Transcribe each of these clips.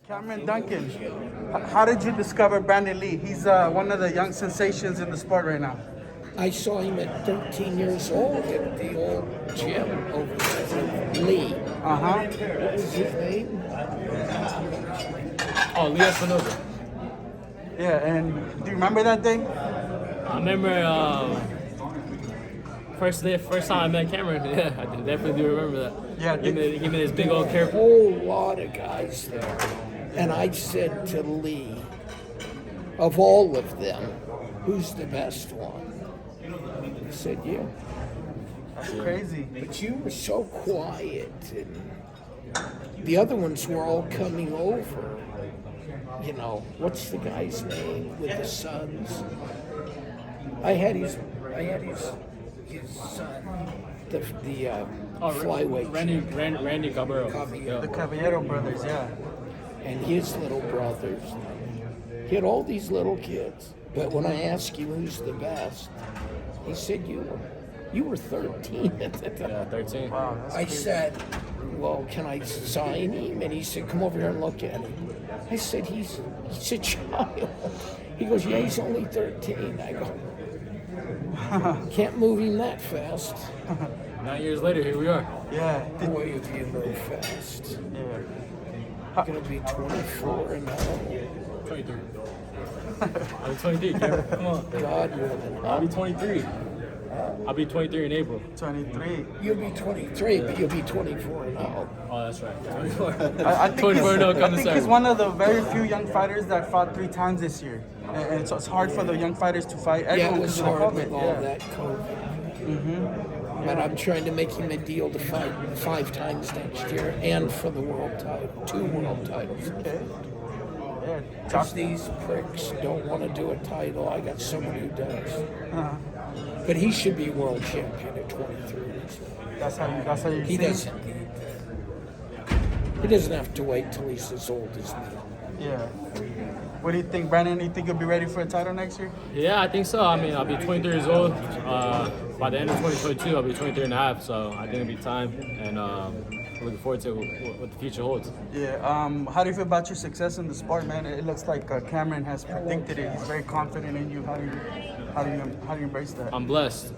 Cameron Duncan, how did you discover Brandon Lee? He's one of the young sensations in the sport right now. I saw him at 13 years old at the old gym over there. Lee. Uh-huh. What was his name? Oh, Lee Espinosa. Yeah, and do you remember that day? I remember first time I met Cameron. Yeah, I definitely do remember that. Yeah, give me this big old A care. whole lot of guys there. And I said to Lee, of all of them, who's the best one? He said, you. That's crazy. But you were so quiet, and the other ones were all coming over. You know, what's the guy's name with the sons? I had his son, the flyweight, Randy Gaballo. The Caballero brothers, yeah. and his little brothers. He had all these little kids. But when I asked him who's the best, he said you were 13 at the time. Yeah, 13. Wow, that's I crazy. said, well, can I sign him? And he said, come over here and look at him. I said, he's a child. He goes, yeah, he's only 13. I go, can't move him that fast. 9 years later, here we are. Yeah. Boy, if you move fast. Yeah. Gonna be 24 and now. 23. I'm 23, Cameron. Come on. God willing. I'll be 23. I'll be 23 in April. 23. You'll be 23, but you'll be 24 now. Oh, that's right. 24. I think, 24 he's, no I coming think he's one of the very few young fighters that fought 3 times this year. And it's hard for the young fighters to fight. Yeah, it Everyone was because of the hard COVID. with all Yeah. that COVID. But I'm trying to make him a deal to fight 5 times next year and for the world title, 2 world titles. Okay. Yeah. Because these pricks don't want to do a title. I got someone who does. Uh-huh. But he should be world champion at 23. That's how you He see it? doesn't. He doesn't have to wait till he's as old as me. Yeah. What do you think, Brandon? Do you think you'll be ready for a title next year? Yeah, I think so. I mean, I'll be 23 years old. By the end of 2022, I'll be 23 and a half. So I think it'll be time. And looking forward to what the future holds. Yeah. How do you feel about your success in the sport, man? It looks like Cameron has predicted it. He's very confident in you. How do you embrace that? I'm blessed.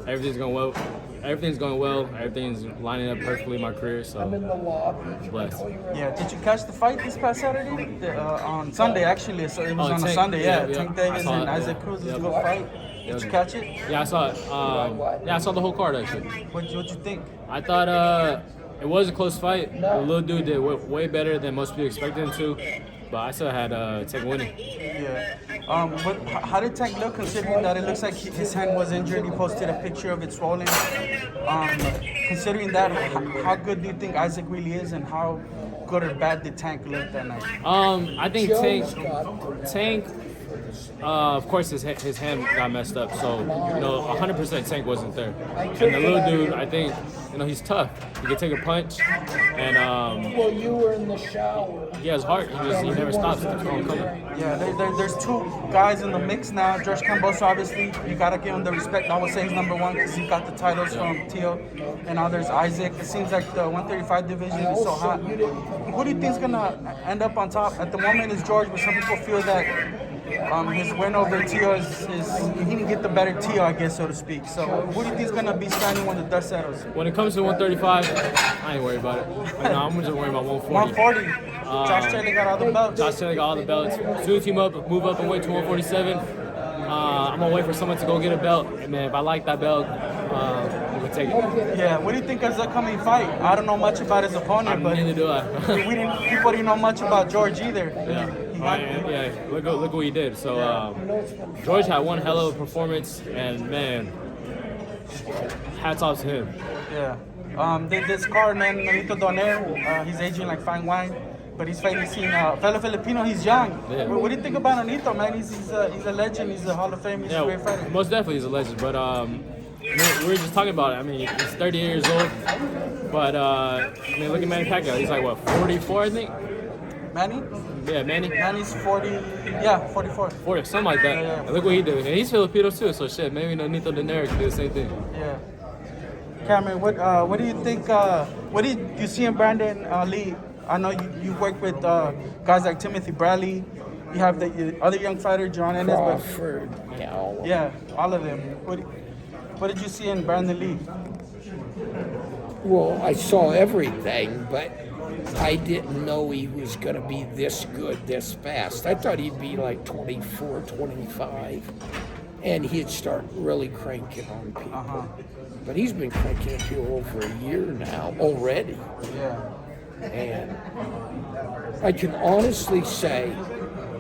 Everything's going well. Everything's lining up perfectly in my career. So I'm in the lobby. blessed. Yeah. Did you catch the fight this past Saturday? On Sunday, actually. So it was on a Tank, Sunday. Yeah. yeah. Tank I Davis saw and it, Isaac yeah. Cruz was Yep. a good fight. Did you catch it? Yeah, I saw it. Yeah, I saw the whole card actually. What you think? I thought it was a close fight. The little dude did way better than most people expected him to, but I still had Tank winning. Yeah. How did Tank look, considering that it looks like his hand was injured? He posted a picture of it swollen. Considering that, how good do you think Isaac really is, and how good or bad did Tank look that night? I think Tank. Of course, his hand got messed up, so 100% Tank wasn't there. And the little dude, I think, he's tough. He can take a punch, and Well, you were in the shower. he has heart. He never stops. He keeps on coming. Yeah, there's 2 guys in the mix now. George Kambosos, obviously, you gotta give him the respect. I would say he's number 1 because he got the titles from Tio. And now there's Isaac. It seems like the 135 division is so hot. Who do you think's gonna end up on top? At the moment is George, but some people feel that his win over Tio is he didn't get the better Tio, I guess, so to speak. So who do you think's gonna be standing when the dust settles? When it comes to 135, I ain't worried about it. I'm just worried about 140. 140. Josh Taylor got all the belts. Josh Taylor got all the belts. As soon as he move up and weight to 147, I'm gonna wait for someone to go get a belt. And then if I like that belt, I'm gonna take it. Yeah, what do you think of his upcoming fight? I don't know much about his opponent, but Neither do I. people didn't know much about George either. Yeah. Look what he did. So George had one hell of a performance, and man, hats off to him. Yeah. This card, man, Nonito Donaire, he's aging like fine wine, but he's facing fellow Filipino. He's young. Yeah. What do you think about Nonito, man? He's a legend. He's a Hall of Fame. He's a great fighter. Most definitely he's a legend. But we were just talking about it. I mean, he's 30 years old, but look at Manny Pacquiao. He's like what, 44, I think. Manny? Yeah, Manny. Manny's 40. Yeah, 44. 40, something like that. Yeah. And look what he did. And he's Filipino too, so shit, maybe Nonito Donaire could do the same thing. Yeah. Cameron, what do you think? What did you see in Brandon Lee I know you work with guys like Timothy Bradley. You have the other young fighter, John Ennis. Crawford, Yeah, all of them. What did you see in Brandun Lee? Well, I saw everything, but I didn't know he was going to be this good this fast. I thought he'd be like 24, 25, and he'd start really cranking on people. But he's been cranking on people over a year now already. Yeah. And I can honestly say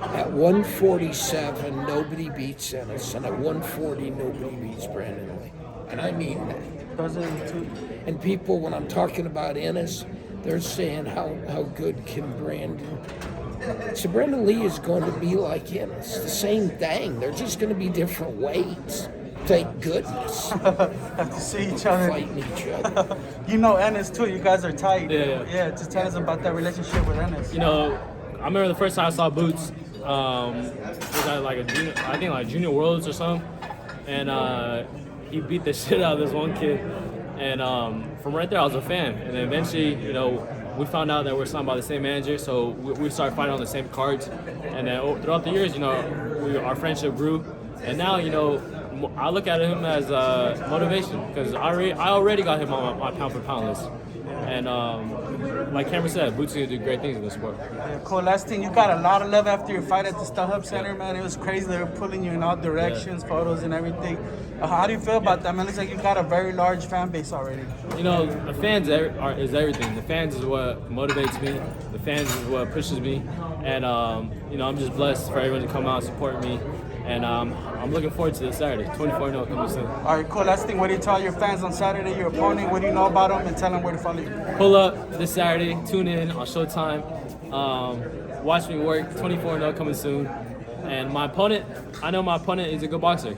at 147, nobody beats Ennis, and at 140, nobody beats Brandun Lee. And I mean that. Those are the two. And people, when I'm talking about Ennis, they're saying how good can Brandun. So Brandun Lee is going to be like Ennis, the same thing. They're just going to be different weights. Thank goodness. Have to see each other. Fighting each other. You know Ennis too. You guys are tight. Yeah. Yeah. Just tell us about that relationship with Ennis. You know, I remember the first time I saw Boots. Was at like a junior, I think like Junior Worlds or something, and he beat the shit out of this one kid. And from right there, I was a fan. And then eventually, you know, we found out that we're signed by the same manager, so we started fighting on the same cards. And then throughout the years, you know, our friendship grew. And now, you know, I look at him as motivation because I already got him on my pound for pound list. And like Cameron said, Boots gonna do great things in this sport. Yeah, cool. Last thing, you got a lot of love after your fight at the StubHub Center, man. It was crazy. They were pulling you in all directions, photos and everything. How do you feel about that, man? Looks like you got a very large fan base already. You know, the fans is everything. The fans is what motivates me. The fans is what pushes me. And, you know, I'm just blessed for everyone to come out and support me. And I'm looking forward to this Saturday, 24-0 coming soon. All right, cool. Last thing, what do you tell your fans on Saturday, your opponent? What do you know about them? And tell them where to follow you. Pull up this Saturday. Tune in on Showtime. Watch me work. 24-0 coming soon. And my opponent, I know my opponent is a good boxer.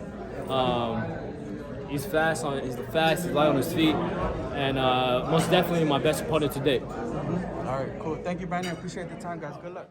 He's fast. He's light on his feet. And most definitely my best opponent to date. All right, cool. Thank you, Brandon. Appreciate the time, guys. Good luck.